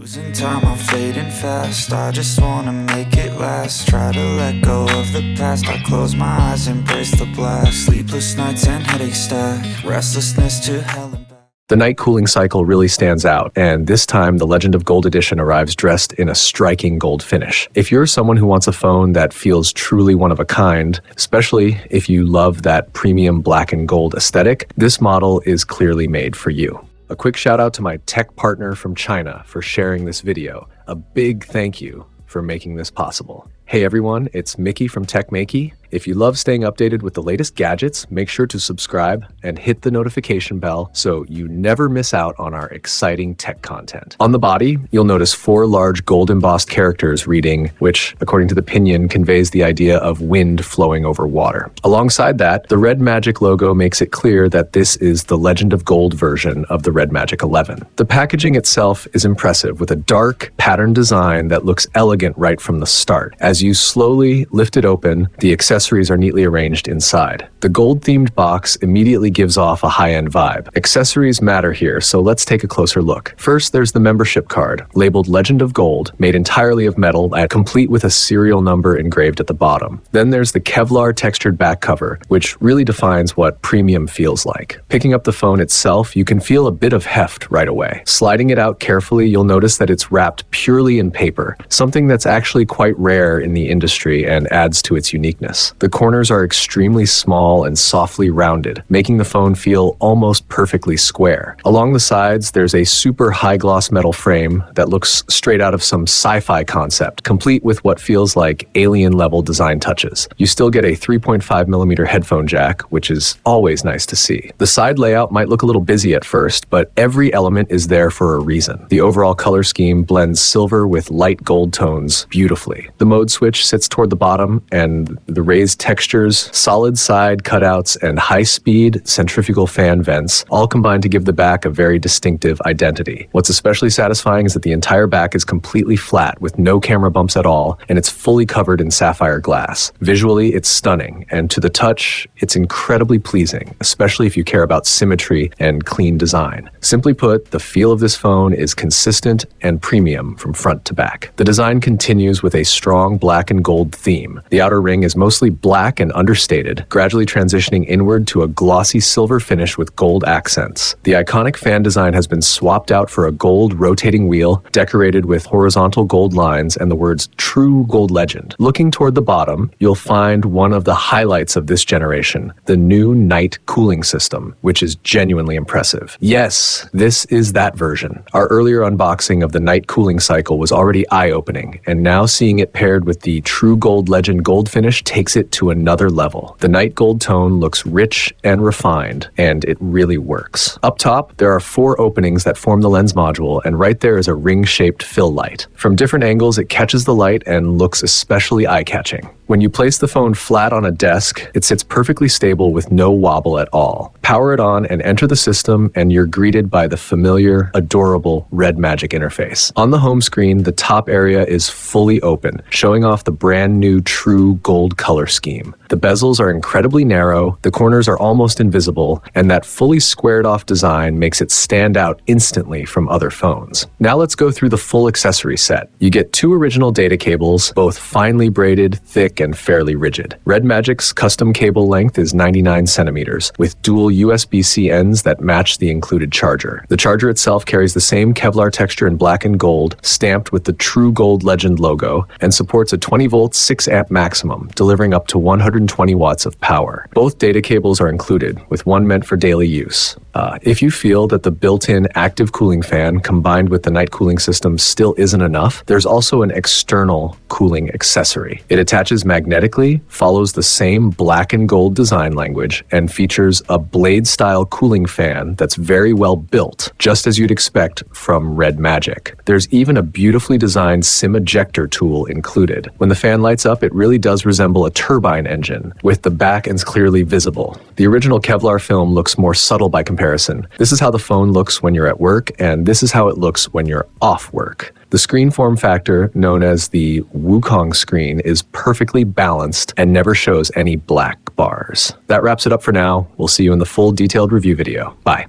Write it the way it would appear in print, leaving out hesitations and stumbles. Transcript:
Losing time, I'm fading fast. I just wanna make it last. Try to let go of the past. I close my eyes, embrace the blast. Sleepless nights and headache stack. Restlessness to hell and back. The night cooling cycle really stands out, and this time the Legend of Gold edition arrives dressed in a striking gold finish. If you're someone who wants a phone that feels truly one of a kind, especially if you love that premium black and gold aesthetic, this model is clearly made for you. A quick shout out to my tech partner from China for sharing this video. A big thank you for making this possible. Hey everyone, it's Mickey from Maiky. If you love staying updated with the latest gadgets, make sure to subscribe and hit the notification bell so you never miss out on our exciting tech content. On the body, you'll notice 4 large gold embossed characters reading, which, according to the pinion, conveys the idea of wind flowing over water. Alongside that, the Red Magic logo makes it clear that this is the Legend of Gold version of the Red Magic 11. The packaging itself is impressive, with a dark, patterned design that looks elegant right from the start. As you slowly lift it open, the accessories are neatly arranged inside. The gold-themed box immediately gives off a high-end vibe. Accessories matter here, so let's take a closer look. First, there's the membership card, labeled Legend of Gold, made entirely of metal, complete with a serial number engraved at the bottom. Then there's the Kevlar textured back cover, which really defines what premium feels like. Picking up the phone itself, you can feel a bit of heft right away. Sliding it out carefully, you'll notice that it's wrapped purely in paper, something that's actually quite rare in the industry and adds to its uniqueness. The corners are extremely small and softly rounded, making the phone feel almost perfectly square. Along the sides, there's a super high-gloss metal frame that looks straight out of some sci-fi concept, complete with what feels like alien-level design touches. You still get a 3.5mm headphone jack, which is always nice to see. The side layout might look a little busy at first, but every element is there for a reason. The overall color scheme blends silver with light gold tones beautifully. The mode switch sits toward the bottom, and the raised textures, solid side cutouts, and high-speed centrifugal fan vents all combine to give the back a very distinctive identity. What's especially satisfying is that the entire back is completely flat with no camera bumps at all, and it's fully covered in sapphire glass. Visually, it's stunning, and to the touch, it's incredibly pleasing, especially if you care about symmetry and clean design. Simply put, the feel of this phone is consistent and premium from front to back. The design continues with a strong black and gold theme. The outer ring is mostly black and understated, gradually transitioning inward to a glossy silver finish with gold accents. The iconic fan design has been swapped out for a gold rotating wheel decorated with horizontal gold lines and the words True Gold Legend. Looking toward the bottom, you'll find one of the highlights of this generation, the new night cooling system, which is genuinely impressive. Yes, this is that version. Our earlier unboxing of the night cooling cycle was already eye-opening, and now seeing it paired with the True Gold Legend gold finish takes it to another level. The night gold tone looks rich and refined, and it really works. Up top, there are 4 openings that form the lens module, and right there is a ring-shaped fill light. From different angles, it catches the light and looks especially eye-catching. When you place the phone flat on a desk, it sits perfectly stable with no wobble at all. Power it on and enter the system, and you're greeted by the familiar, adorable Red Magic interface. On the home screen, the top area is fully open, showing off the brand new true gold color scheme. The bezels are incredibly narrow, the corners are almost invisible, and that fully squared off design makes it stand out instantly from other phones. Now let's go through the full accessory set. You get 2 original data cables, both finely braided, thick, and fairly rigid. Red Magic's custom cable length is 99 centimeters, with dual USB-C ends that match the included charger. The charger itself carries the same Kevlar texture in black and gold, stamped with the True Gold Legend logo, and supports a 20-volt 6-amp maximum, delivering up to 120 watts of power. Both data cables are included, with one meant for daily use. If you feel that the built-in active cooling fan combined with the night cooling system still isn't enough, there's also an external cooling accessory. It attaches magnetically, follows the same black and gold design language, and features a blade-style cooling fan that's very well built, just as you'd expect from Red Magic. There's even a beautifully designed SIM ejector tool included. When the fan lights up, it really does resemble a turbine engine, with the back ends clearly visible. The original Kevlar film looks more subtle by comparison. This is how the phone looks when you're at work, and this is how it looks when you're off work. The screen form factor, known as the Wukong Screen, is perfectly balanced and never shows any black bars. That wraps it up for now. We'll see you in the full detailed review video. Bye.